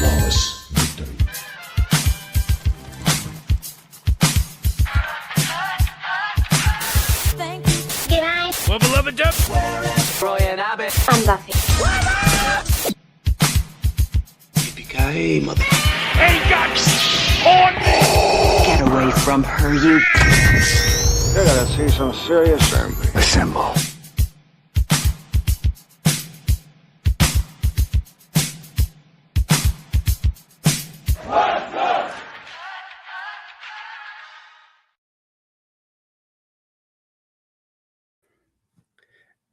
Flawless victory. Thank you. G'day. Well, beloved Jeff. Roy and Abbott. I'm Buffy. Yippee-ki-yay, mother. Hey, guys! On me! Get away from her, you. You're gonna see some serious assembly. Assemble.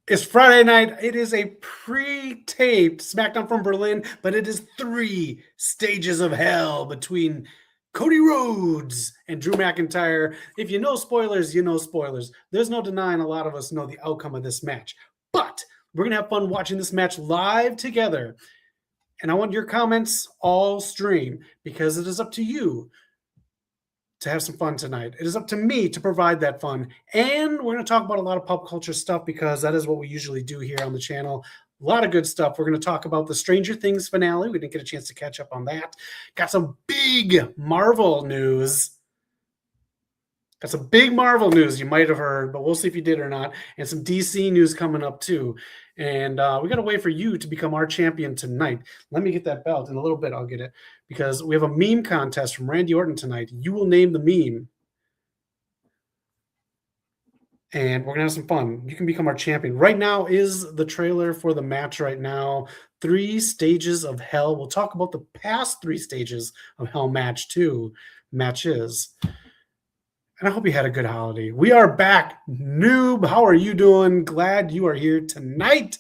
It's Friday night. It is a pre-taped SmackDown from Berlin, but it is 3 stages of hell between Cody Rhodes and Drew McIntyre. If you know spoilers, you know spoilers. There's no denying a lot of us know the outcome of this match. But we're going to have fun watching this match live together. And I want your comments all stream because it is up to you to have some fun tonight. It is up to me to provide that fun. And we're going to talk about a lot of pop culture stuff because that is what we usually do here on the channel. A lot of good stuff. We're going to talk about the Stranger Things finale. We didn't get a chance to catch up on that. Got some big Marvel news. Got some big Marvel news you might have heard, but we'll see if you did or not. And some DC news coming up too. And we got to wait for you to become our champion tonight. Let me get that belt. In a little bit, I'll get it. Because we have a meme contest from Randy Orton tonight. You will name the meme. And we're going to have some fun. You can become our champion. Right now is the trailer for the match right now. 3 stages of hell. We'll talk about the past 3 stages of hell matches. And I hope you had a good holiday. We are back. Noob, how are you doing? Glad you are here tonight.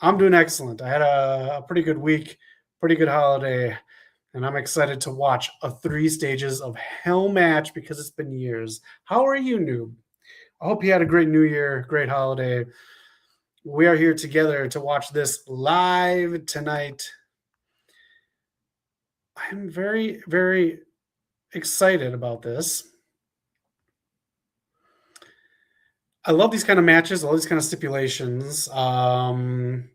I'm doing excellent. I had a pretty good week, pretty good holiday. And I'm excited to watch a 3 stages of hell match because it's been years. How are you, Noob? I hope you had a great New Year, great holiday. We are here together to watch this live tonight. I'm very, very excited about this. I love these kind of matches, all these kind of stipulations. And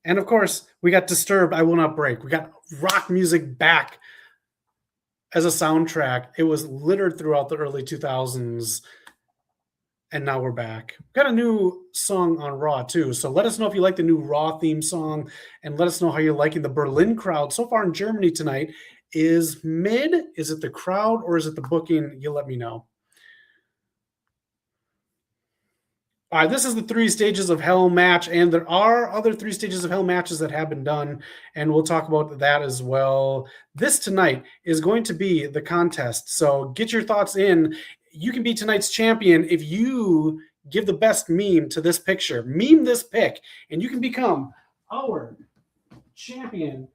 of course, we got Disturbed, I Will Not Break. We got rock music back as a soundtrack. It was littered throughout the early 2000s. And now we're back. We've got a new song on Raw, too. So let us know if you like the new Raw theme song. And let us know how you're liking the Berlin crowd. So far in Germany tonight is mid. Is it the crowd or is it the booking? You let me know. All right, this is the 3 stages of hell match. And there are other 3 stages of hell matches that have been done. And we'll talk about that as well. This tonight is going to be the contest. So get your thoughts in. You can be tonight's champion if you give the best meme to this picture. Meme this pic, and you can become our champion.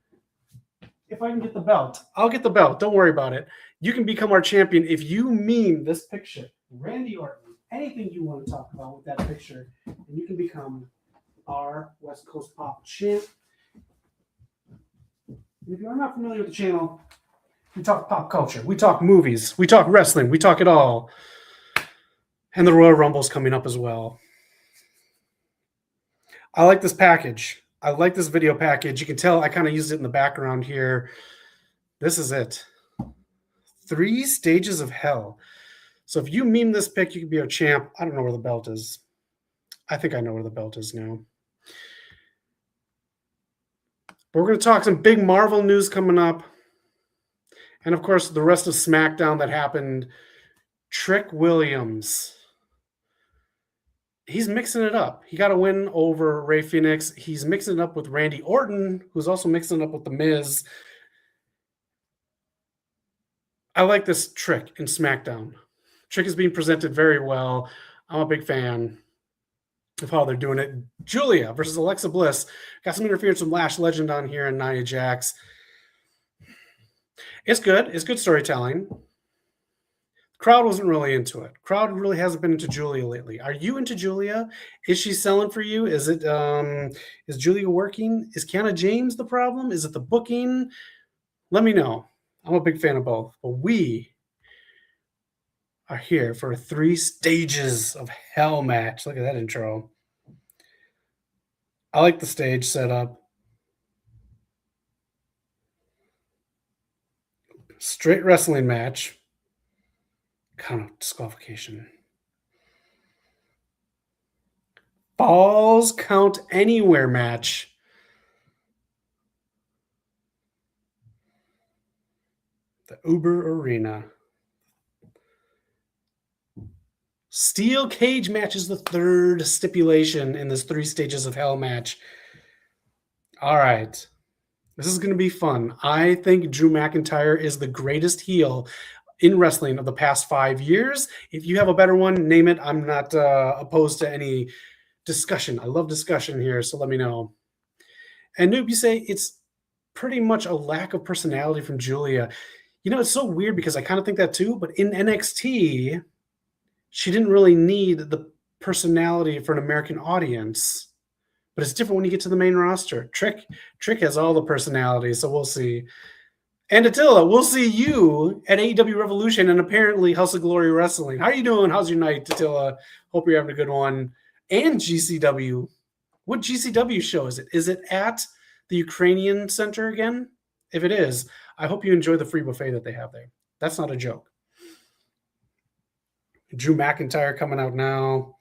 If I can get the belt, I'll get the belt. Don't worry about it. You can become our champion if you meme this picture. Randy Orton, anything you want to talk about with that picture, and you can become our West Coast Pop champ. And if you're not familiar with the channel, we talk pop culture. We talk movies. We talk wrestling. We talk it all. And the Royal Rumble's coming up as well. I like this package. I like this video package. You can tell I kind of used it in the background here. This is it. 3 stages of hell. So if you meme this pic, you can be our champ. I don't know where the belt is. I think I know where the belt is now. But we're going to talk some big Marvel news coming up. And, of course, the rest of SmackDown that happened. Trick Williams. He's mixing it up. He got a win over Rey Fenix. He's mixing it up with Randy Orton, who's also mixing it up with The Miz. I like this Trick in SmackDown. Trick is being presented very well. I'm a big fan of how they're doing it. Julia versus Alexa Bliss. Got some interference from Lash Legend on here and Nia Jax. It's good. It's good storytelling. Crowd wasn't really into it. Crowd really hasn't been into Julia lately. Are you into Julia? Is she selling for you? Is Julia working? Is Kiana James the problem? Is it the booking? Let me know. I'm a big fan of both. But we are here for a 3 stages of hell match. Look at that intro. I like the stage setup. Straight wrestling match. Kind of disqualification. Falls count anywhere match. The Uber Arena. Steel cage match is the 3rd stipulation in this 3 stages of hell match. All right. This is going to be fun. I think Drew McIntyre is the greatest heel in wrestling of the past 5 years. If you have a better one, name it. I'm not opposed to any discussion. I love discussion here, so let me know. And Noob, you say it's pretty much a lack of personality from Julia. You know, it's so weird because I kind of think that too, but in NXT, she didn't really need the personality for an American audience. But it's different when you get to the main roster. Trick has all the personality, so we'll see. And Attila, we'll see you at AEW Revolution and apparently House of Glory Wrestling. How are you doing? How's your night, Attila? Hope you're having a good one. And GCW. What GCW show is it? Is it at the Ukrainian Center again? If it is, I hope you enjoy the free buffet that they have there. That's not a joke. Drew McIntyre coming out now.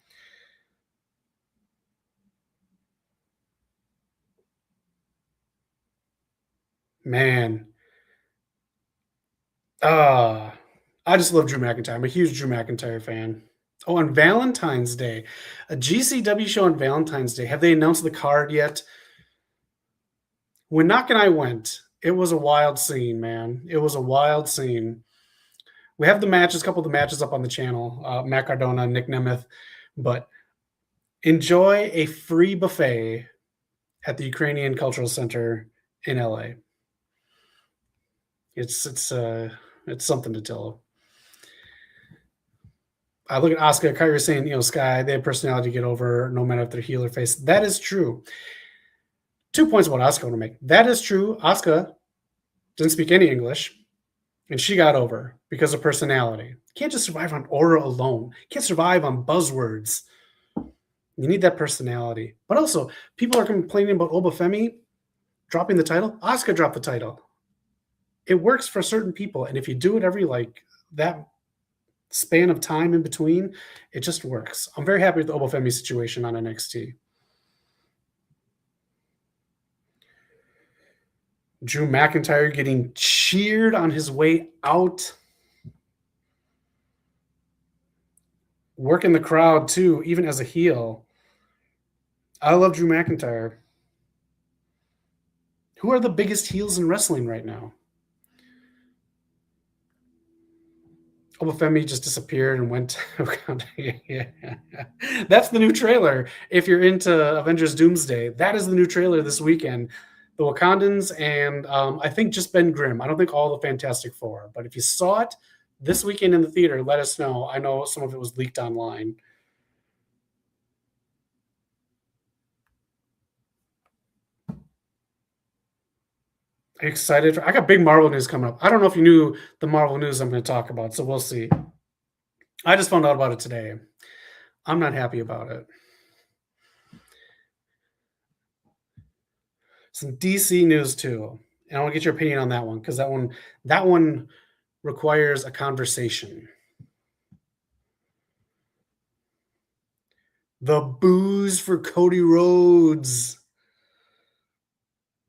Man. I just love Drew McIntyre. I'm a huge Drew McIntyre fan. Oh, on Valentine's Day. A GCW show on Valentine's Day. Have they announced the card yet? When Knock and I went, it was a wild scene, man. It was a wild scene. We have the matches, a couple of the matches up on the channel. Matt Cardona, Nick Nemeth. But enjoy a free buffet at the Ukrainian Cultural Center in LA. It's something to tell. I look at Asuka. Kyrie saying, Sky, they have personality to get over no matter if they're heel or face. That is true. 2 points about Asuka I want to make. That is true. Asuka didn't speak any English, and she got over because of personality. You can't just survive on aura alone. You can't survive on buzzwords. You need that personality. But also, people are complaining about Obafemi dropping the title. Asuka dropped the title. It works for certain people, and if you do it every that span of time in between, it just works. I'm very happy with the Obafemi situation on NXT. Drew McIntyre getting cheered on his way out. Working the crowd too, even as a heel. I love Drew McIntyre. Who are the biggest heels in wrestling right now? Obafemi just disappeared and went. Yeah. That's the new trailer. If you're into Avengers Doomsday, that is the new trailer this weekend. The Wakandans and I think just Ben Grimm. I don't think all the Fantastic Four. But if you saw it this weekend in the theater, let us know. I know some of it was leaked online. Excited. I got big Marvel news coming up. I don't know if you knew the Marvel news I'm going to talk about, so we'll see. I just found out about it today. I'm not happy about it. Some DC news too, and I want to get your opinion on that one because that one requires a conversation. The boos for Cody Rhodes.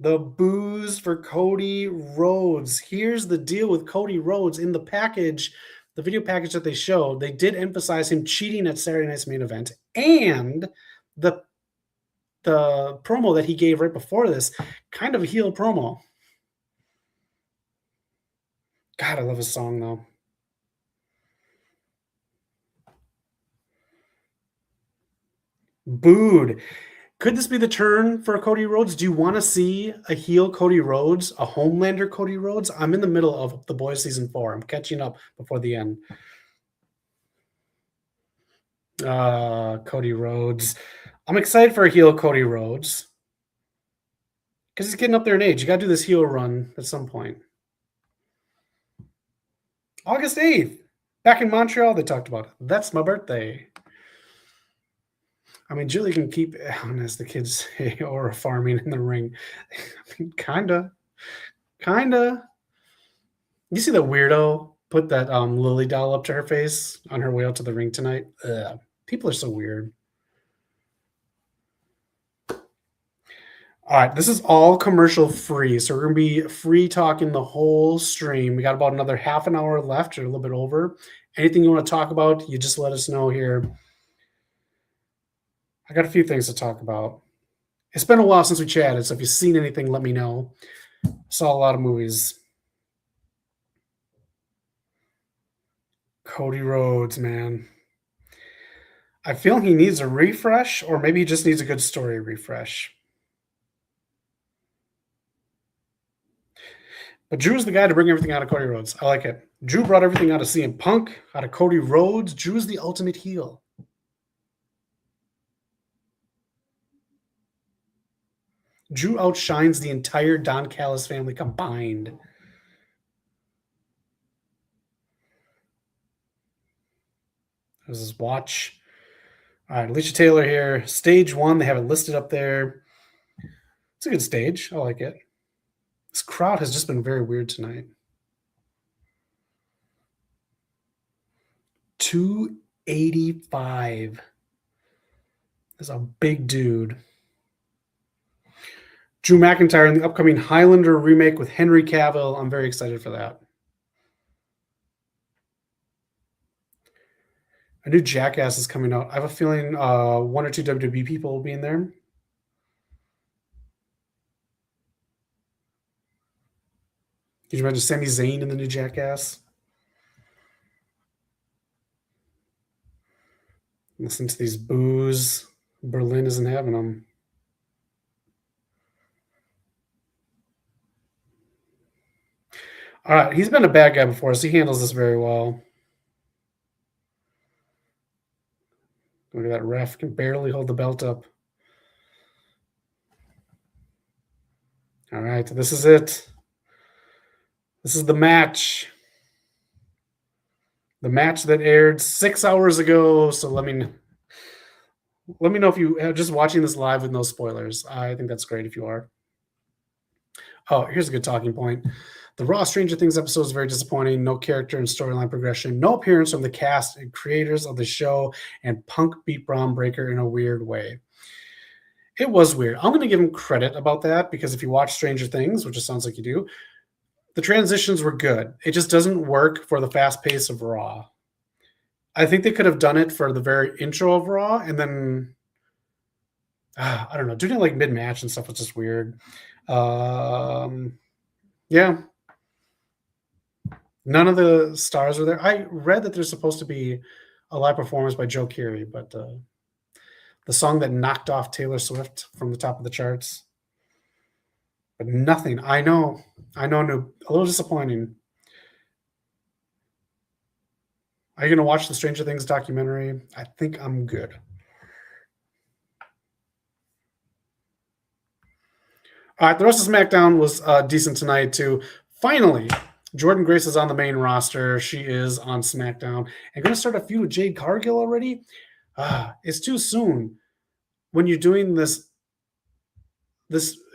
The boos for Cody Rhodes. Here's the deal with Cody Rhodes. In the package, the video package that they showed, they did emphasize him cheating at Saturday Night's Main Event. And the promo that he gave right before this, kind of a heel promo. God, I love his song, though. Booed. Could this be the turn for Cody Rhodes? Do you want to see a heel Cody Rhodes, a Homelander Cody Rhodes? I'm in the middle of The Boys Season 4. I'm catching up before the end. Cody Rhodes. I'm excited for a heel Cody Rhodes because he's getting up there in age. You got to do this heel run at some point. August 8th, back in Montreal, they talked about it. That's my birthday. I mean, Julie can keep on, as the kids say, or farming in the ring. I mean, kinda. You see the weirdo put that Lily doll up to her face on her way out to the ring tonight? Ugh. People are so weird. All right, this is all commercial free, so we're going to be free talking the whole stream. We got about another half an hour left or a little bit over. Anything you want to talk about, you just let us know here. I got a few things to talk about. It's been a while since we chatted, so if you've seen anything, let me know. Saw a lot of movies. Cody Rhodes, man. I feel he needs a refresh, or maybe he just needs a good story refresh. But Drew's the guy to bring everything out of Cody Rhodes. I like it. Drew brought everything out of CM Punk, out of Cody Rhodes. Drew's the ultimate heel. Drew outshines the entire Don Callis family combined. There's his watch. All right, Alicia Taylor here. Stage 1, they have it listed up there. It's a good stage. I like it. This crowd has just been very weird tonight. 285. That's a big dude. Drew McIntyre in the upcoming Highlander remake with Henry Cavill. I'm very excited for that. A new Jackass is coming out. I have a feeling one or two WWE people will be in there. Can you imagine Sami Zayn in the new Jackass? Listen to these boos. Berlin isn't having them. All right, he's been a bad guy before, so he handles this very well. Look at that ref, can barely hold the belt up. All right, this is it. This is the match. The match that aired 6 hours ago. So let me know if you are just watching this live with no spoilers. I think that's great if you are. Oh, here's a good talking point. The Raw Stranger Things episode is very disappointing. No character and storyline progression. No appearance from the cast and creators of the show. And Punk beat Braun Breaker in a weird way. It was weird. I'm going to give him credit about that because if you watch Stranger Things, which it sounds like you do, the transitions were good. It just doesn't work for the fast pace of Raw. I think they could have done it for the very intro of Raw, and then I don't know, doing it like mid-match and stuff was just weird. Yeah. None of the stars were there. I read that there's supposed to be a live performance by Joe Keery, but the song that knocked off Taylor Swift from the top of the charts. But nothing. I know, a little disappointing. Are you going to watch the Stranger Things documentary? I think I'm good. All right, the rest of SmackDown was decent tonight, too. Finally, Jordynne Grace is on the main roster. She is on SmackDown. And going to start a feud with Jade Cargill already? It's too soon. When you're doing this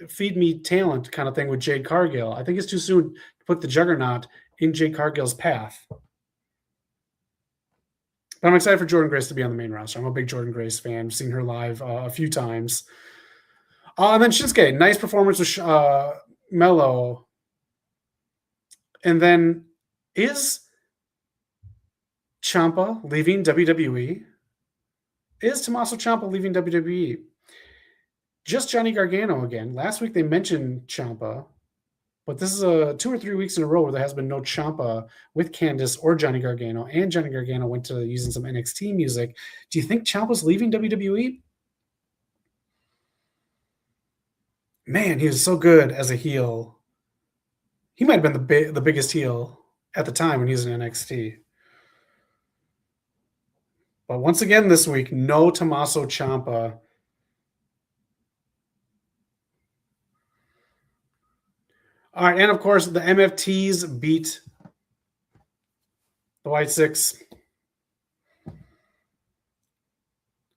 feed me talent kind of thing with Jade Cargill, I think it's too soon to put the Juggernaut in Jade Cargill's path. But I'm excited for Jordynne Grace to be on the main roster. I'm a big Jordynne Grace fan. I've seen her live a few times. And then Shinsuke, nice performance with Mello. And then is Ciampa leaving WWE? Is Tommaso Ciampa leaving WWE? Just Johnny Gargano again. Last week they mentioned Ciampa, but this is 2 or 3 weeks in a row where there has been no Ciampa with Candice or Johnny Gargano, and Johnny Gargano went to using some NXT music. Do you think Ciampa's leaving WWE? Man, he was so good as a heel. He might have been the biggest heel at the time when he was in NXT. But once again this week, no Tommaso Ciampa. All right, and of course, the MFTs beat the White Six.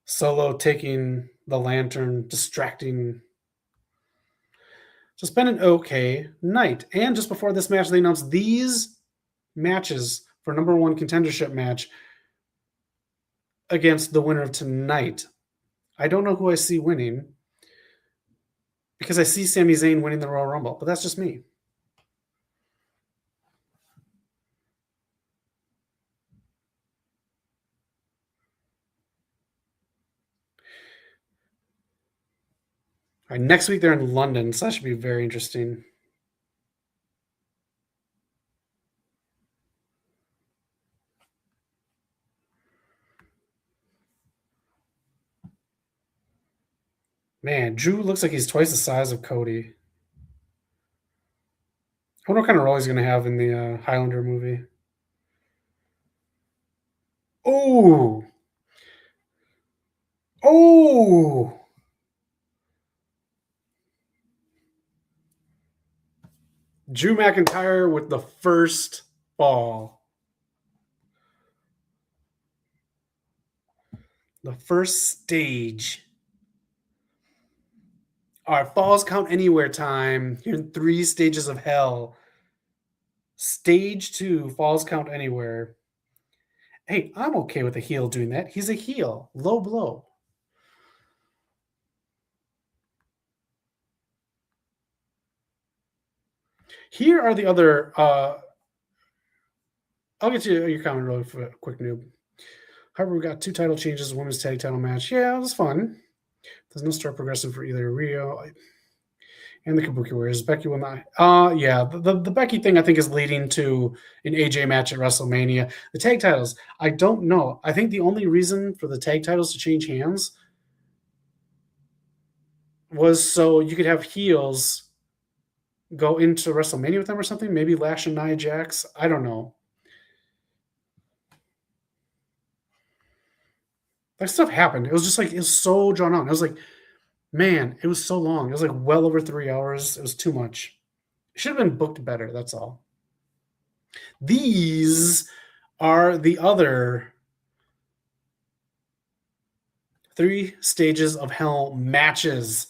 Solo taking the lantern, distracting. So it's been an okay night. And just before this match, they announced these matches for number one contendership match against the winner of tonight. I don't know who I see winning because I see Sami Zayn winning the Royal Rumble, but that's just me. All right, next week they're in London, so that should be very interesting. Man, Drew looks like he's twice the size of Cody. I wonder what kind of role he's going to have in the Highlander movie. Oh! Oh! Drew McIntyre with the first fall. The first stage. All right, falls count anywhere time. Here in 3 stages of hell. Stage 2, falls count anywhere. Hey, I'm okay with a heel doing that. He's a heel. Low blow. Here are the other... I'll get you your comment really quick, noob. However, we got 2 title changes, women's tag title match. Yeah, it was fun. There's no start progressive for either Rio and the Kabuki Warriors. Becky will not. Yeah, the Becky thing I think is leading to an AJ match at WrestleMania. The tag titles, I don't know. I think the only reason for the tag titles to change hands was so you could have heels go into WrestleMania with them or something. Maybe Lash and Nia Jax. I don't know. That stuff happened. It was just like, it was so drawn out. I was like, man, it was so long. It was like well over 3 hours. It was too much. It should have been booked better. That's all. These are the other 3 stages of hell matches.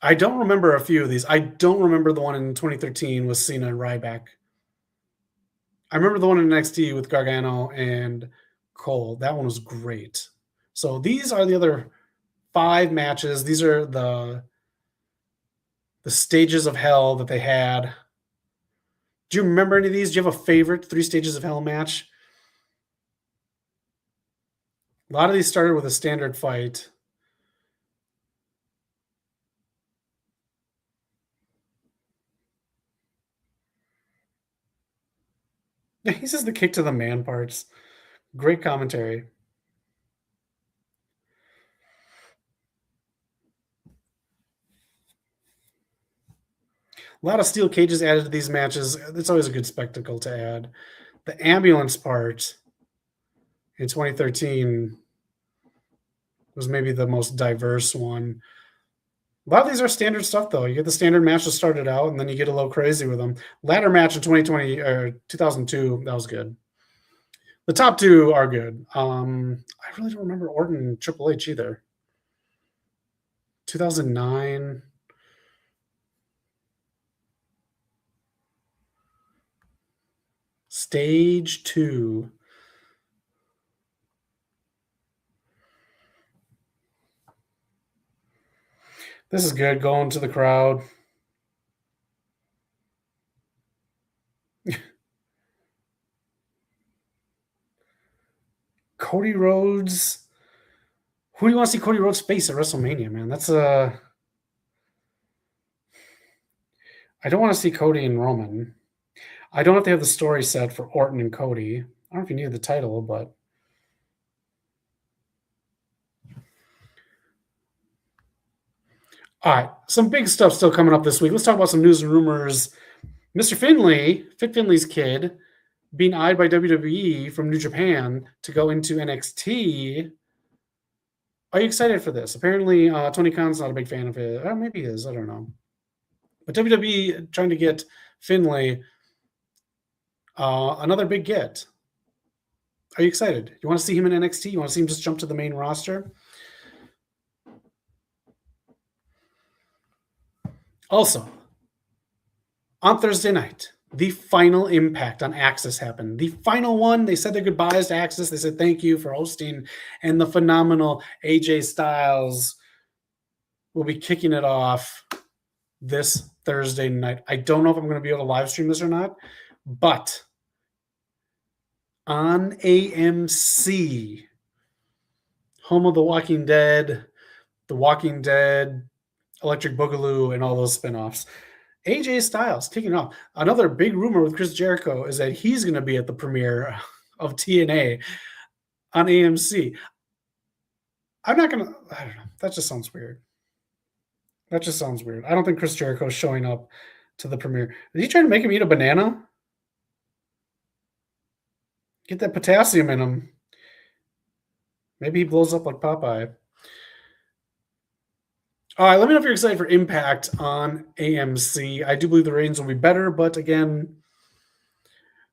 I don't remember a few of these. I don't remember the one in 2013 with Cena and Ryback. I remember the one in NXT with Gargano and Cole. That one was great. So these are the other 5 matches. These are the stages of hell that they had. Do you remember any of these? Do you have a favorite 3 stages of hell match? A lot of these started with a standard fight. Yeah, he says the kick to the man parts. Great commentary. A lot of steel cages added to these matches. It's always a good spectacle to add. The ambulance part in 2013 was maybe the most diverse one. A lot of these are standard stuff, though. You get the standard match to start it out, and then you get a little crazy with them. Ladder match in 2020 or 2002, that was good. The top 2 are good. I really don't remember Orton and Triple H either. 2009. Stage 2. This is good, going to the crowd. Cody Rhodes. Who do you want to see Cody Rhodes face at WrestleMania, man? That's a... I don't want to see Cody and Roman. I don't have to have the story set for Orton and Cody. I don't know if you needed the title, but... All right, some big stuff still coming up this week. Let's talk about some news and rumors. Mr. Finley, Fit Finley's kid, being eyed by WWE from New Japan to go into NXT. Are you excited for this? Apparently, Tony Khan's not a big fan of it. Or maybe he is. I don't know. But WWE trying to get Finlay another big get. Are you excited? You want to see him in NXT? You want to see him just jump to the main roster? Also, on Thursday night, the final Impact on Axis happened. The final one, they said their goodbyes to Axis. They said thank you for hosting, and the phenomenal AJ Styles will be kicking it off this Thursday night. I don't know if I'm going to be able to live stream this or not, but on AMC, home of The Walking Dead, Electric Boogaloo, and all those spinoffs, AJ Styles kicking off. Another big rumor with Chris Jericho is that he's going to be at the premiere of TNA on AMC. I don't know. That just sounds weird. I don't think Chris Jericho is showing up to the premiere. Is he trying to make him eat a banana? Get that potassium in him. Maybe he blows up like Popeye. All right, let me know if you're excited for Impact on AMC. I do believe the ratings will be better, but again,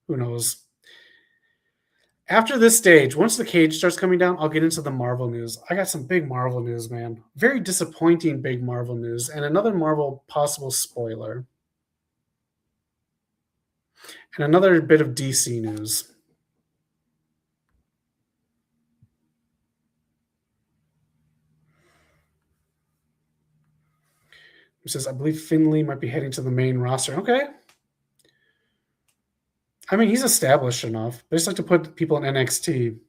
who knows? After this stage, once the cage starts coming down, I'll get into the Marvel news. I got some big Marvel news, man. Very disappointing big Marvel news, and another Marvel possible spoiler. And another bit of DC news. It says, I believe Finlay might be heading to the main roster. Okay. I mean, he's established enough. They just like to put people in NXT.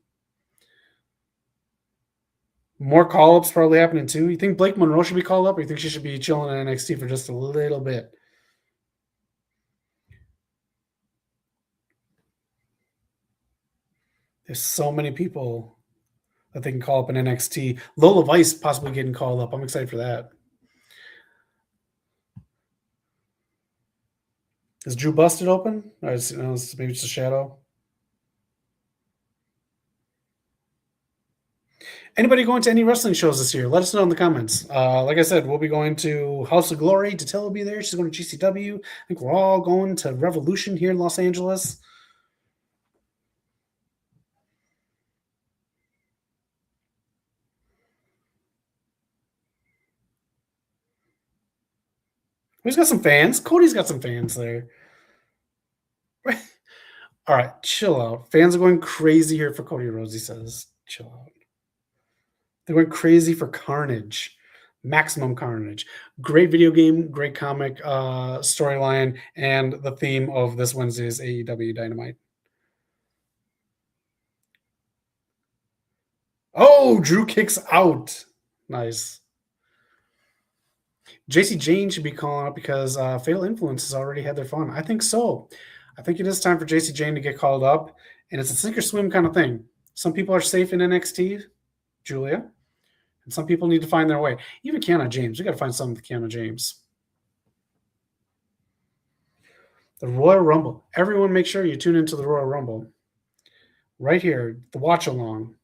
More call-ups probably happening too. You think Blake Monroe should be called up, or you think she should be chilling in NXT for just a little bit? There's so many people that they can call up in NXT. Lola Vice possibly getting called up. I'm excited for that. Is Drew Busted open? Or is, maybe it's a shadow? Anybody going to any wrestling shows this year? Let us know in the comments. Like I said, we'll be going to House of Glory. Tatil will be there. She's going to GCW. I think we're all going to Revolution here in Los Angeles. Who's got some fans? Cody's got some fans there. All right, chill out. Fans are going crazy here for Cody Rhodes, he says. Chill out. They're going crazy for Carnage. Maximum Carnage. Great video game, great comic storyline, and the theme of this Wednesday's AEW Dynamite. Oh, Drew kicks out. Nice. JC Jane should be calling up because Fatal Influence has already had their fun. I think so. I think it is time for JC Jane to get called up, and it's a sink or swim kind of thing. Some people are safe in NXT, Julia, and some people need to find their way. Even Kiana James. We got to find something with Kiana James. The Royal Rumble. Everyone make sure you tune into the Royal Rumble. Right here, the watch along.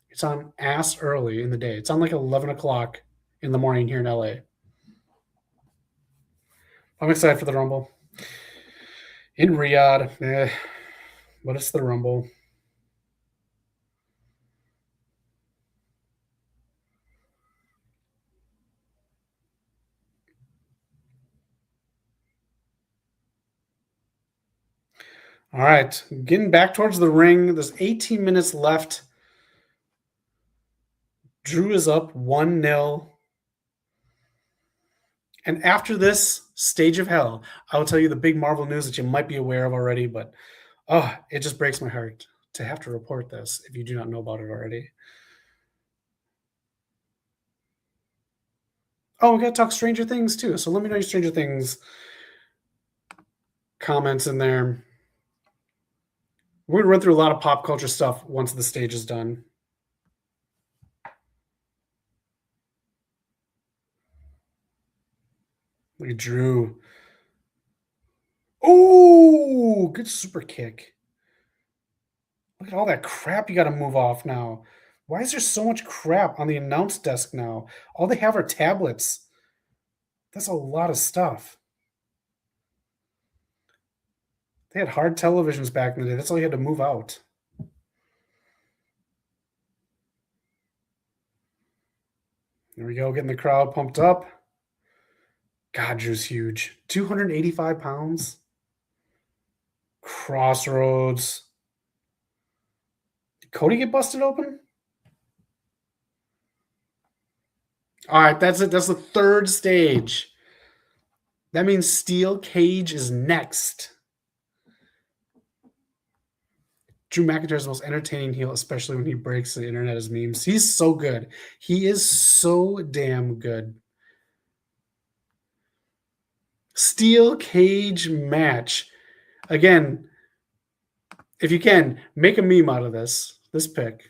It's on ass early in the day. It's on like 11 o'clock in the morning here in LA. I'm excited for the Rumble. In Riyadh, but it's the Rumble. All right, getting back towards the ring. There's 18 minutes left. Drew is up 1-0. And after this stage of hell, I will tell you the big Marvel news that you might be aware of already, but it just breaks my heart to have to report this if you do not know about it already. Oh, we got to talk Stranger Things too. So let me know your Stranger Things comments in there. We're going to run through a lot of pop culture stuff once the stage is done. Look at Drew. Oh, good super kick. Look at all that crap you got to move off now. Why is there so much crap on the announce desk now? All they have are tablets. That's a lot of stuff. They had hard televisions back in the day. That's all you had to move out. There we go, getting the crowd pumped up. God, Drew's huge. 285 pounds. Crossroads. Did Cody get busted open? All right, that's it. That's the third stage. That means Steel Cage is next. Drew McIntyre is the most entertaining heel, especially when he breaks the internet as memes. He's so good. He is so damn good. Steel Cage match. Again, if you can, make a meme out of this pick.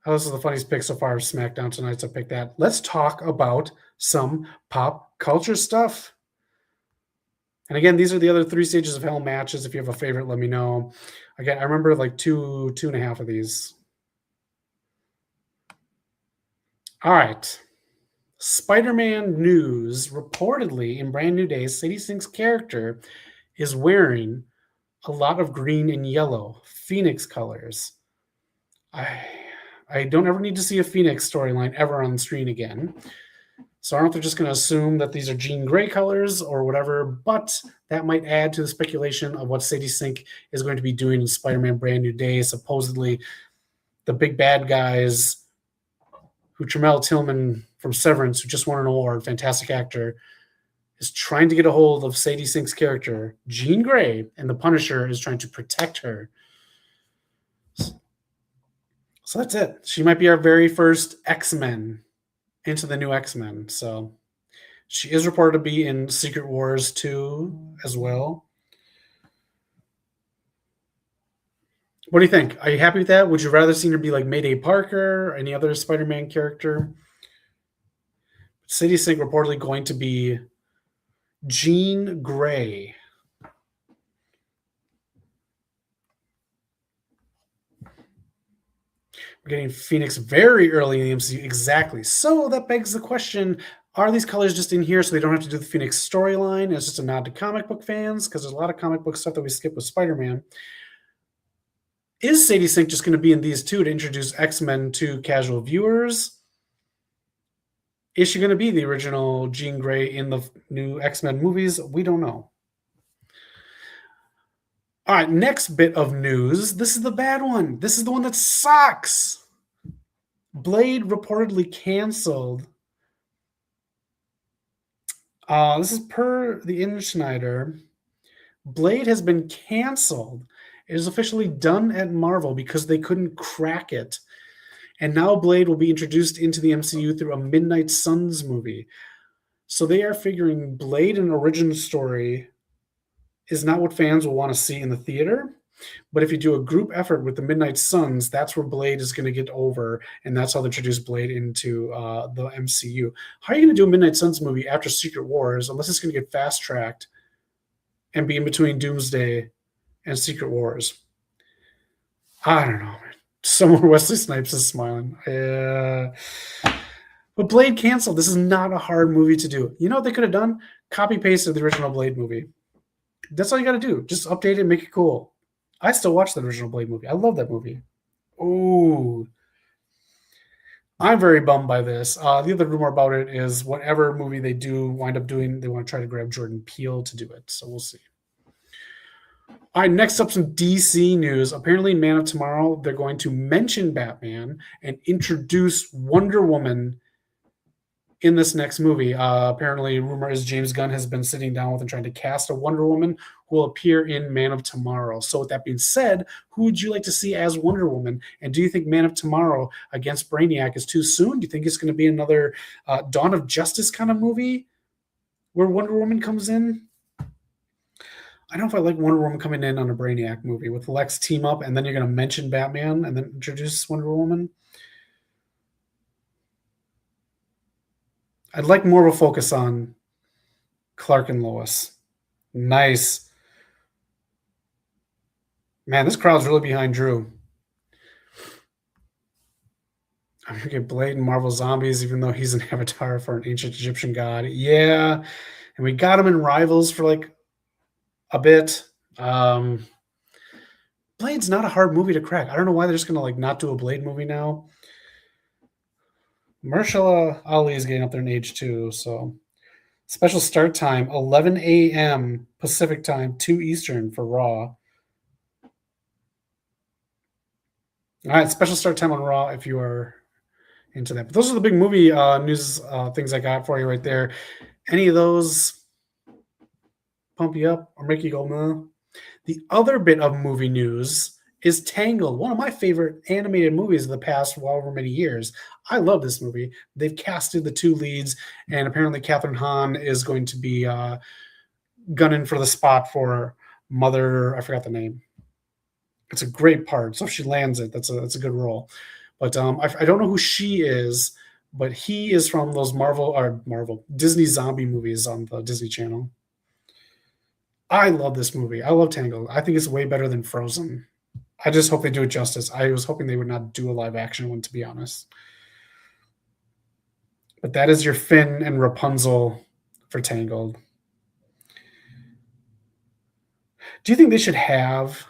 Oh, this is the funniest pick so far of SmackDown tonight, so pick that. Let's talk about some pop culture stuff. And again, these are the other 3 stages of hell matches. If you have a favorite, let me know. Again, I remember like two and a half of these. All right. Spider-Man news. Reportedly, in Brand New Day, Sadie Sink's character is wearing a lot of green and yellow, Phoenix colors. I don't ever need to see a Phoenix storyline ever on the screen again. So I don't know if they're just going to assume that these are Jean Grey colors or whatever, but that might add to the speculation of what Sadie Sink is going to be doing in Spider-Man Brand New Day. Supposedly, the big bad guys who Tramell Tillman from Severance, who just won an award, fantastic actor, is trying to get a hold of Sadie Sink's character, Jean Grey, and the Punisher is trying to protect her. So that's it. She might be our very first X-Men into the new X-Men. So she is reported to be in Secret Wars 2 as well. What do you think? Are you happy with that? Would you rather see her be like Mayday Parker or any other Spider-Man character? Sadie Sink reportedly going to be Jean Grey. We're getting Phoenix very early in the MCU. Exactly. So that begs the question, are these colors just in here so they don't have to do the Phoenix storyline? It's just a nod to comic book fans because there's a lot of comic book stuff that we skip with Spider-Man. Is Sadie Sink just going to be in these two to introduce X-Men to casual viewers? Is she going to be the original Jean Grey in the new X-Men movies? We don't know. All right, next bit of news. This is the bad one. This is the one that sucks. Blade reportedly canceled. This is per the Insider. Blade has been canceled. It is officially done at Marvel because they couldn't crack it. And now Blade will be introduced into the MCU through a Midnight Suns movie. So they are figuring Blade, an origin story, is not what fans will want to see in the theater. But if you do a group effort with the Midnight Suns, that's where Blade is going to get over. And that's how they introduce Blade into the MCU. How are you going to do a Midnight Suns movie after Secret Wars unless it's going to get fast-tracked and be in between Doomsday and Secret Wars? I don't know, man. Somewhere Wesley Snipes is smiling. But Blade canceled. This is not a hard movie to do. You know what they could have done? Copy-pasted the original Blade movie. That's all you got to do. Just update it and make it cool. I still watch the original Blade movie. I love that movie. Ooh. I'm very bummed by this. The other rumor about it is whatever movie they do wind up doing, they want to try to grab Jordan Peele to do it. So we'll see. All right, next up, some DC news. Apparently, in Man of Tomorrow, they're going to mention Batman and introduce Wonder Woman in this next movie. Apparently, rumor is James Gunn has been sitting down with and trying to cast a Wonder Woman who will appear in Man of Tomorrow. So with that being said, who would you like to see as Wonder Woman? And do you think Man of Tomorrow against Brainiac is too soon? Do you think it's going to be another Dawn of Justice kind of movie where Wonder Woman comes in? I don't know if I like Wonder Woman coming in on a Brainiac movie with Lex team up and then you're going to mention Batman and then introduce Wonder Woman. I'd like more of a focus on Clark and Lois. Nice. Man, this crowd's really behind Drew. I'm going to get Blade and Marvel Zombies, even though he's an avatar for an ancient Egyptian god. Yeah. And we got him in Rivals for like a bit. Blade's not a hard movie to crack. I don't know why they're just going to like not do a Blade movie now. Mahershala Ali is getting up there in age too. So special start time, 11 a.m. Pacific time, 2 Eastern for Raw. All right, special start time on Raw if you are into that. But those are the big movie news things I got for you right there. Any of those pump you up or make you go, nah? The other bit of movie news is Tangled, one of my favorite animated movies of the past however many years. I love this movie. They've casted the 2 leads, and apparently Catherine Hahn is going to be gunning for the spot for Mother. I forgot the name. It's a great part. So if she lands it, that's a good role. But I don't know who she is, but he is from those Marvel Disney zombie movies on the Disney Channel. I love this movie. I love Tangled. I think it's way better than Frozen. I just hope they do it justice. I was hoping they would not do a live action one, to be honest. But that is your Finn and Rapunzel for Tangled. Do you think they should have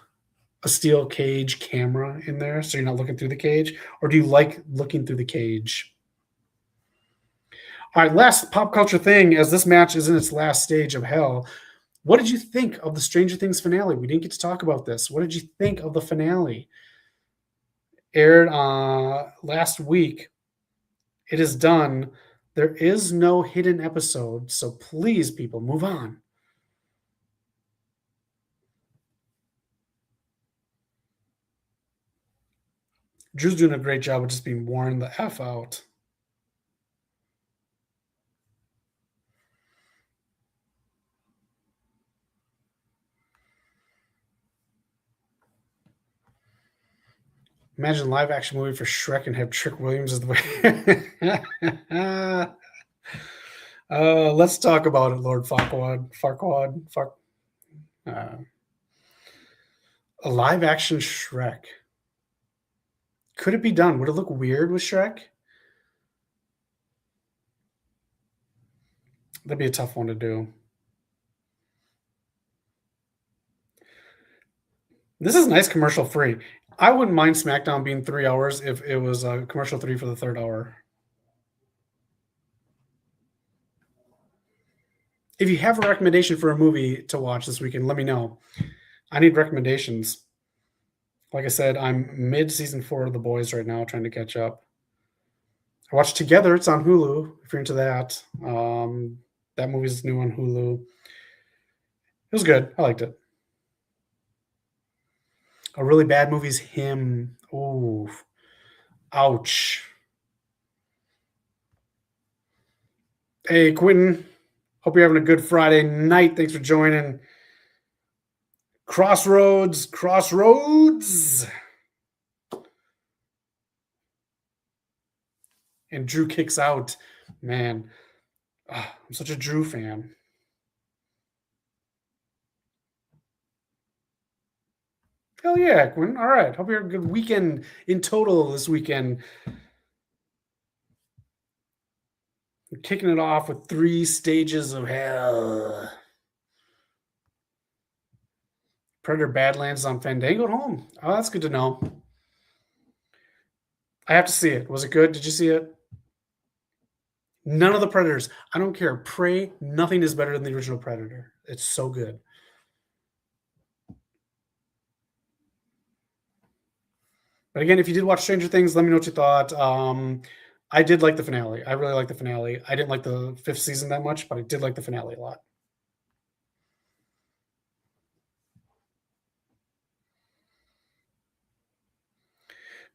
a steel cage camera in there so you're not looking through the cage? Or do you like looking through the cage? All right, last pop culture thing, as this match is in its last stage of hell. What did you think of the Stranger Things finale? We didn't get to talk about this. What did you think of the finale? Aired last week. It is done. There is no hidden episode, so please, people, move on. Drew's doing a great job of just being worn the F out. Imagine live action movie for Shrek and have Trick Williams as the way. Let's talk about it, Lord Farquaad. A live action Shrek. Could it be done? Would it look weird with Shrek? That'd be a tough one to do. This is nice commercial free. I wouldn't mind SmackDown being 3 hours if it was a commercial 3 for the 3rd hour. If you have a recommendation for a movie to watch this weekend, let me know. I need recommendations. Like I said, I'm mid-season 4 of The Boys right now, trying to catch up. I watched Together. It's on Hulu, if you're into that. That movie's new on Hulu. It was good. I liked it. A really bad movie's Him. Ooh. Ouch. Hey, Quentin. Hope you're having a good Friday night. Thanks for joining. Crossroads. And Drew kicks out. Man, I'm such a Drew fan. Hell yeah, Quinn. All right. Hope you have a good weekend in total this weekend. We're kicking it off with 3 stages of hell. Predator Badlands on Fandango at home. Oh, that's good to know. I have to see it. Was it good? Did you see it? None of the Predators. I don't care. Prey, nothing is better than the original Predator. It's so good. But again, if you did watch Stranger Things, let me know what you thought. I did like the finale. I really liked the finale. I didn't like the 5th season that much, but I did like the finale a lot.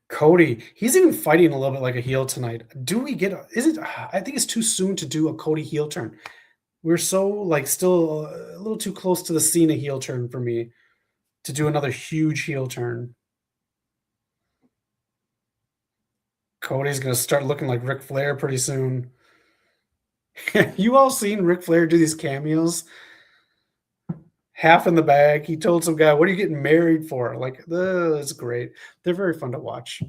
Cody, he's even fighting a little bit like a heel tonight. I think it's too soon to do a Cody heel turn. We're so still a little too close to the Cena heel turn for me to do another huge heel turn. Cody's going to start looking like Ric Flair pretty soon. You all seen Ric Flair do these cameos? half in the bag. He told some guy, "What are you getting married for?" Like, that's great. They're very fun to watch.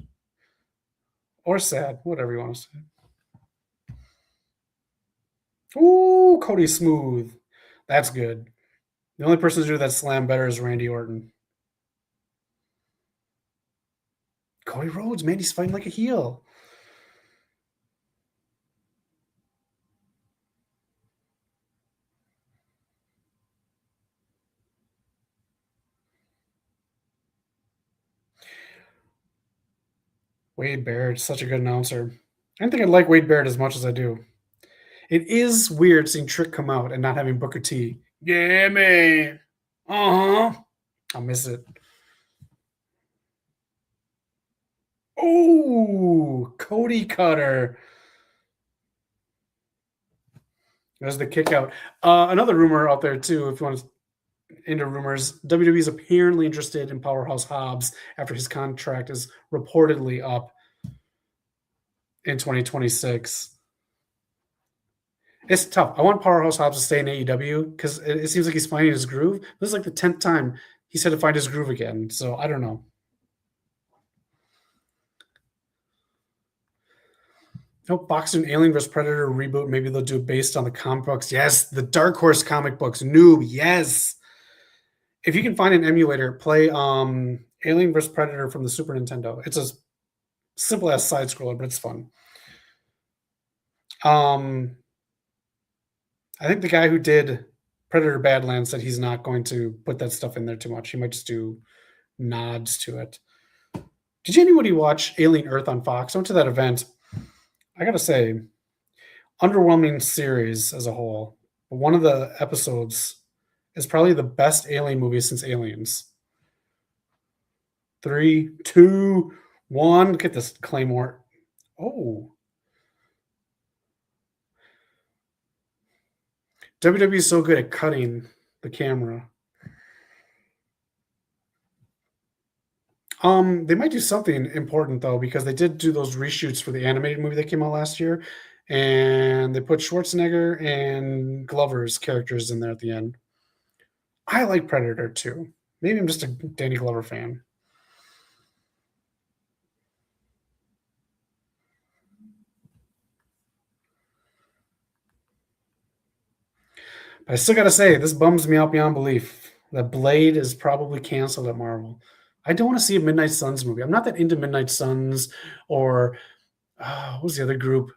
Or sad, whatever you want to say. Ooh, Cody Smooth. That's good. The only person to do that slam better is Randy Orton. Cody Rhodes, man, he's fighting like a heel. Wade Barrett, such a good announcer. I don't think I like Wade Barrett as much as I do. It is weird seeing Trick come out and not having Booker T. Yeah, man. Uh-huh. I'll miss it. Oh, Cody Cutter. There's the kick out. Another rumor out there, too, if you want to into rumors, WWE is apparently interested in Powerhouse Hobbs after his contract is reportedly up in 2026. It's tough. I want Powerhouse Hobbs to stay in AEW because it seems like he's finding his groove. This is like the 10th time he said to find his groove again. So I don't know. Nope, Boxing Alien vs. Predator reboot. Maybe they'll do it based on the comic books. Yes, the Dark Horse comic books. Noob, yes. If you can find an emulator, play Alien vs. Predator from the Super Nintendo. It's a simple as side scroller, but it's fun. I think the guy who did Predator Badlands said he's not going to put that stuff in there too much. He might just do nods to it. Did anybody watch Alien Earth on Fox? I went to that event. I gotta say, underwhelming series as a whole. But one of the episodes is probably the best Alien movie since Aliens. 3, 2, 1. Look at this Claymore. Oh. WWE is so good at cutting the camera. They might do something important though, because they did do those reshoots for the animated movie that came out last year, and they put Schwarzenegger and Glover's characters in there at the end. I like Predator too. Maybe I'm just a Danny Glover fan. But I still gotta say, this bums me out beyond belief that Blade is probably canceled at Marvel. I don't want to see a Midnight Suns movie. I'm not that into Midnight Suns or what was the other group?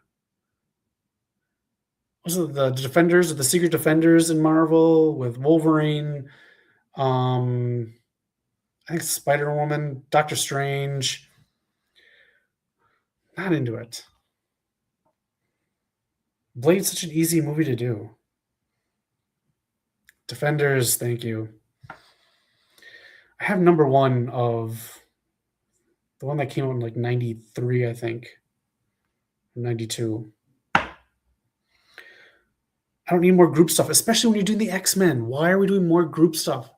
Was it the Defenders or the Secret Defenders in Marvel with Wolverine? I think Spider-Woman, Doctor Strange. Not into it. Blade's such an easy movie to do. Defenders, thank you. I have number one of the one that came out in like 93, I think. 92. I don't need more group stuff, especially when you're doing the X-Men. Why are we doing more group stuff?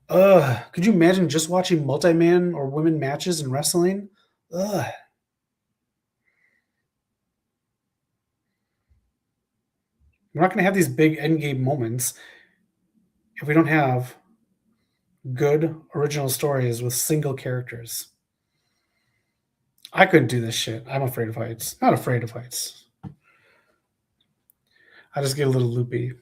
Could you imagine just watching multi-man or women matches in wrestling? We're not going to have these big endgame moments if we don't have good original stories with single characters. I couldn't do this shit. I'm afraid of heights. Not afraid of heights. I just get a little loopy.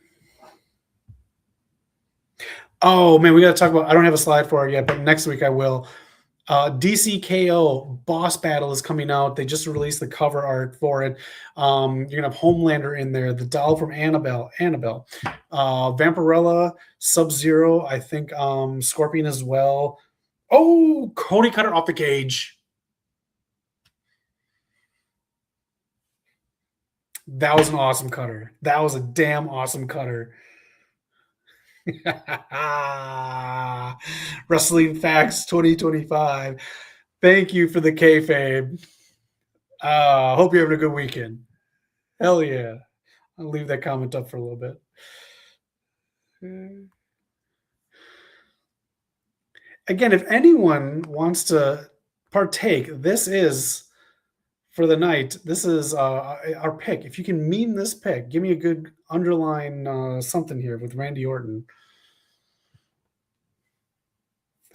Oh, man, we got to talk about... I don't have a slide for it yet, but next week I will. DCKO Boss Battle is coming out. They just released the cover art for it. You're going to have Homelander in there, the doll from Annabelle, Vampirella, Sub-Zero, I think Scorpion as well. Oh, Cody Cutter off the cage. That was an awesome cutter. That was a damn awesome cutter. Wrestling Facts 2025. Thank you for the kayfabe. Hope you're having a good weekend. Hell yeah. I'll leave that comment up for a little bit. Again, if anyone wants to partake, this is for the night. This is our pick. If you can meme this pick, give me a good underline something here with Randy Orton.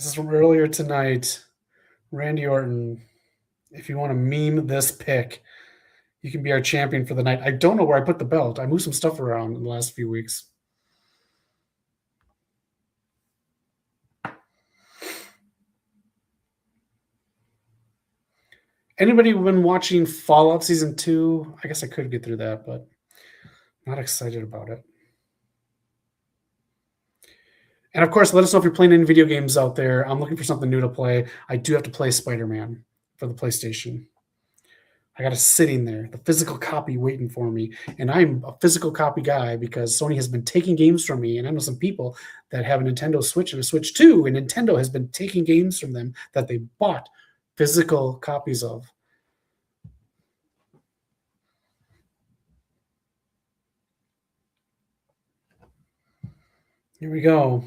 This is from earlier tonight. Randy Orton, if you want to meme this pick, you can be our champion for the night. I don't know where I put the belt. I moved some stuff around in the last few weeks. Anybody been watching Fallout Season 2? I guess I could get through that, but not excited about it. And of course, let us know if you're playing any video games out there. I'm looking for something new to play. I do have to play Spider-Man for the PlayStation. I got it sitting there, the physical copy waiting for me. And I'm a physical copy guy because Sony has been taking games from me. And I know some people that have a Nintendo Switch and a Switch 2, and Nintendo has been taking games from them that they bought physical copies of. Here we go.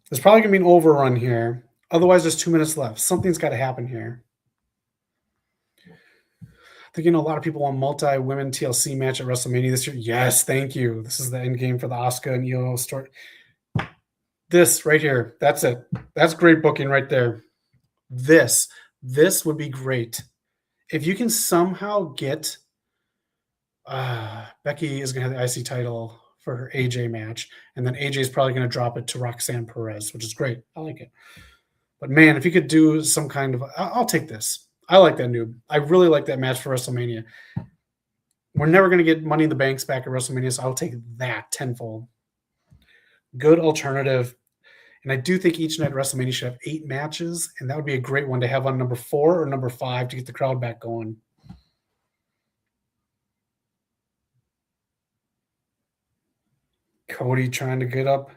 There's probably going to be an overrun here. Otherwise, there's 2 minutes left. Something's got to happen here. I think, a lot of people want multi-women TLC match at WrestleMania this year. Yes, thank you. This is the end game for the Asuka and Io story. This right here. That's it. That's great booking right there. This would be great. If you can somehow get Becky is going to have the IC title for her AJ match, and then AJ is probably going to drop it to Roxanne Perez, which is great. I like it. But man, if you could do some kind of, I'll take this. I like that noob. I really like that match for WrestleMania. We're never going to get Money in the Banks back at WrestleMania, so I'll take that tenfold. Good alternative. And I do think each night at WrestleMania should have 8 matches, and that would be a great one to have on number 4 or number 5 to get the crowd back going. Cody trying to get up.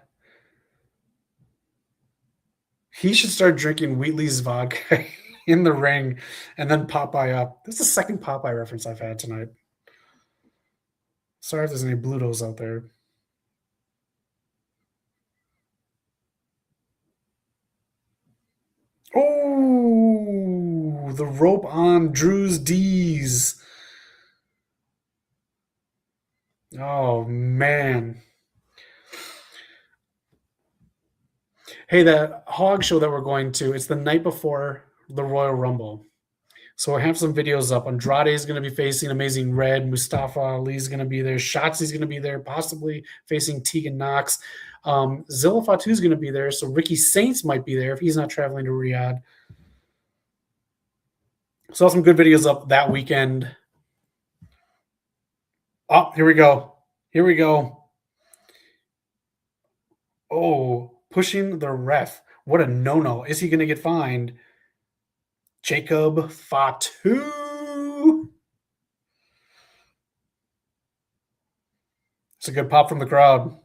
He should start drinking Wheatley's vodka in the ring and then Popeye up. This is the second Popeye reference I've had tonight. Sorry if there's any Blutos out there. Oh, the rope on Drew's D's. Oh, man. Hey, that hog show that we're going to, it's the night before the Royal Rumble. So I have some videos up. Andrade is going to be facing Amazing Red. Mustafa Ali is going to be there. Shotzi's going to be there, possibly facing Tegan Knox. Zilla Fatu is going to be there. So Ricky Saints might be there if he's not traveling to Riyadh. So some good videos up that weekend. Oh, here we go. Here we go. Oh, pushing the ref. What a no-no. Is he going to get fined? Jacob Fatu. It's a good pop from the crowd.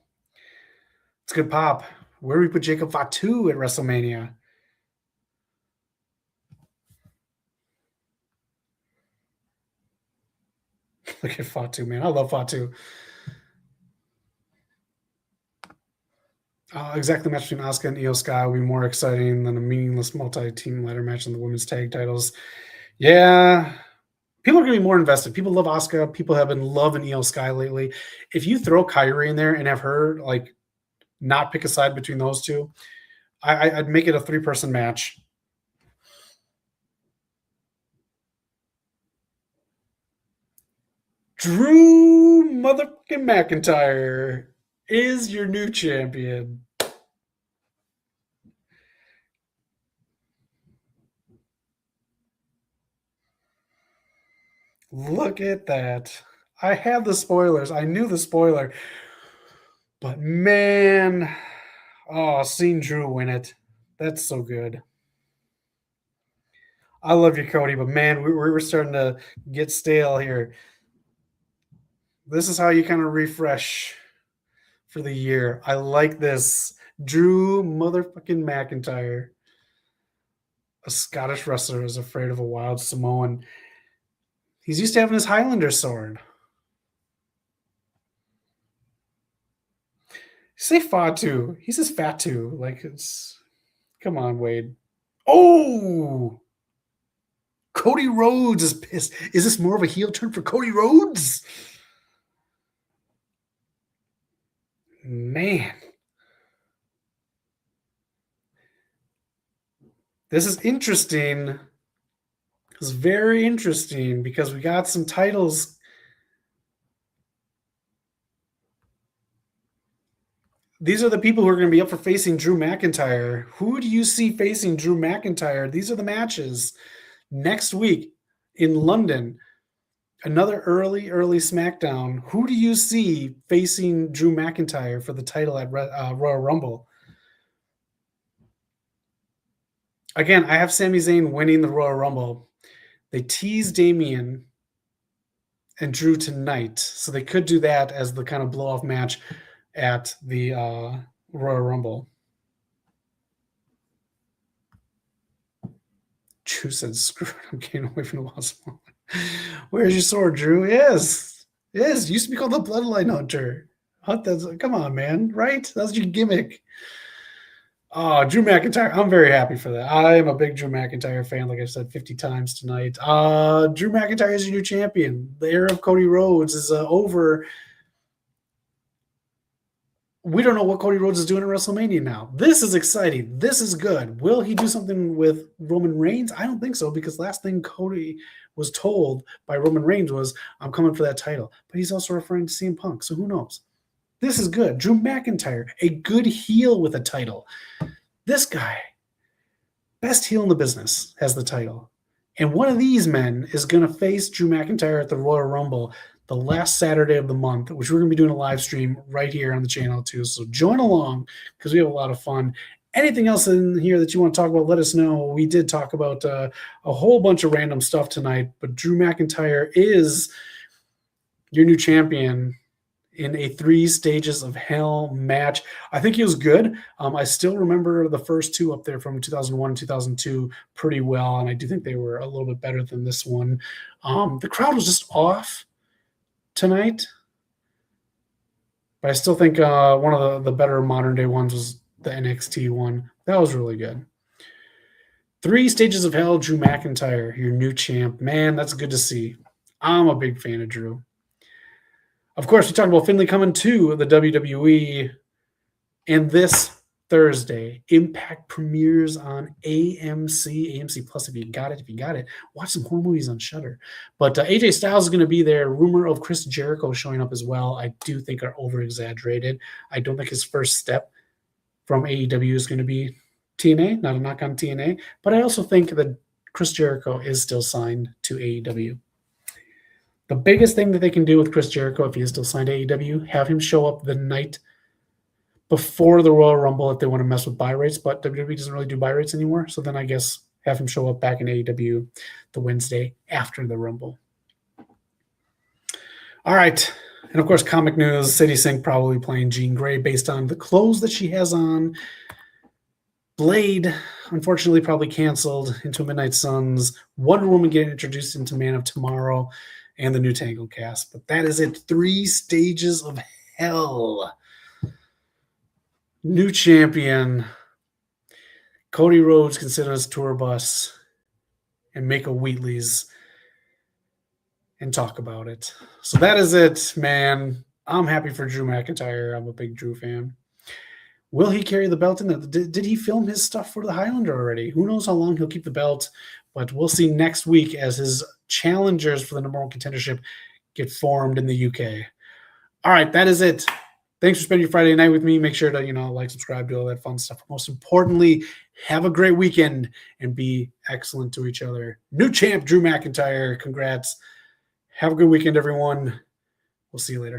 It's a good pop. Where do we put Jacob Fatu at WrestleMania? Look at Fatu, man. I love Fatu. Exactly, match between Asuka and Io Sky will be more exciting than a meaningless multi-team ladder match in the women's tag titles. Yeah, people are going to be more invested. People love Asuka. People have been loving Io Sky lately. If you throw Kyrie in there and have her like not pick a side between those two, I'd make it a 3-person match. Drew motherfucking McIntyre is your new champion. Look at that. I had the spoilers. I knew the spoiler. But man, seeing Drew win it. That's so good. I love you, Cody, but man, we're starting to get stale here. This is how you kind of refresh for the year. I like this. Drew motherfucking McIntyre. A Scottish wrestler is afraid of a wild Samoan. He's used to having his Highlander sword. Say Fatu. He says Fatu. Like it's. Come on, Wade. Oh! Cody Rhodes is pissed. Is this more of a heel turn for Cody Rhodes? Man. This is interesting. It's very interesting because we got some titles. These are the people who are going to be up for facing Drew McIntyre. Who do you see facing Drew McIntyre? These are the matches next week in London. Another early SmackDown. Who do you see facing Drew McIntyre for the title at Royal Rumble? Again, I have Sami Zayn winning the Royal Rumble. They teased Damian and Drew tonight, so they could do that as the kind of blow-off match at the Royal Rumble. Drew said, screw it, I'm getting away from the walls. Where's your sword, Drew? Yes. Used to be called the Bloodline Hunter. Come on, man. Right? That's your gimmick. Oh, Drew McIntyre. I'm very happy for that. I am a big Drew McIntyre fan, like I said 50 times tonight. Drew McIntyre is your new champion. The era of Cody Rhodes is over. We don't know what Cody Rhodes is doing at WrestleMania now. This is exciting. This is good. Will he do something with Roman Reigns? I don't think so, because last thing Cody was told by Roman Reigns was, I'm coming for that title. But he's also referring to CM Punk, so who knows? This is good. Drew McIntyre, a good heel with a title. This guy, best heel in the business, has the title. And one of these men is going to face Drew McIntyre at the Royal Rumble the last Saturday of the month, which we're going to be doing a live stream right here on the channel too. So join along because we have a lot of fun. Anything else in here that you want to talk about, let us know. We did talk about a whole bunch of random stuff tonight, but Drew McIntyre is your new champion in a 3 Stages of Hell match. I think he was good. I still remember the first two up there from 2001 and 2002 pretty well, and I do think they were a little bit better than this one. The crowd was just off tonight, but I still think one of the better modern day ones was the NXT one. That was really good. 3 Stages of Hell, Drew McIntyre, your new champ. Man, that's good to see. I'm a big fan of Drew. Of course, we talked about Finlay coming to the WWE, and this Thursday, Impact premieres on AMC Plus. If you got it, watch some horror movies on Shudder. But AJ Styles is going to be there. Rumor of Chris Jericho showing up as well, I do think are over-exaggerated. I don't think his first step from AEW is going to be TNA, not a knock on TNA, but I also think that Chris Jericho is still signed to AEW. The biggest thing that they can do with Chris Jericho, if he is still signed to AEW, have him show up the night before the Royal Rumble if they want to mess with buy rates, but WWE doesn't really do buy rates anymore, so then I guess have him show up back in AEW the Wednesday after the Rumble. All right, and of course, comic news, Sadie Sink probably playing Jean Grey based on the clothes that she has on. Blade, unfortunately, probably canceled into Midnight Suns. Wonder Woman getting introduced into Man of Tomorrow and the new Tangled cast. But that is it. 3 Stages of Hell. New champion. Cody Rhodes can sit on his tour bus and make a Wheatley's and talk about it. So that is it, man. I'm happy for Drew McIntyre. I'm a big Drew fan. Will he carry the belt in there? Did he film his stuff for the Highlander already? Who knows how long he'll keep the belt, but we'll see next week as his challengers for the number 1 contendership get formed in the UK. All right, that is it. Thanks for spending your Friday night with me. Make sure to, like, subscribe, do all that fun stuff. Most importantly, have a great weekend and be excellent to each other. New champ, Drew McIntyre. Congrats. Have a good weekend, everyone. We'll see you later.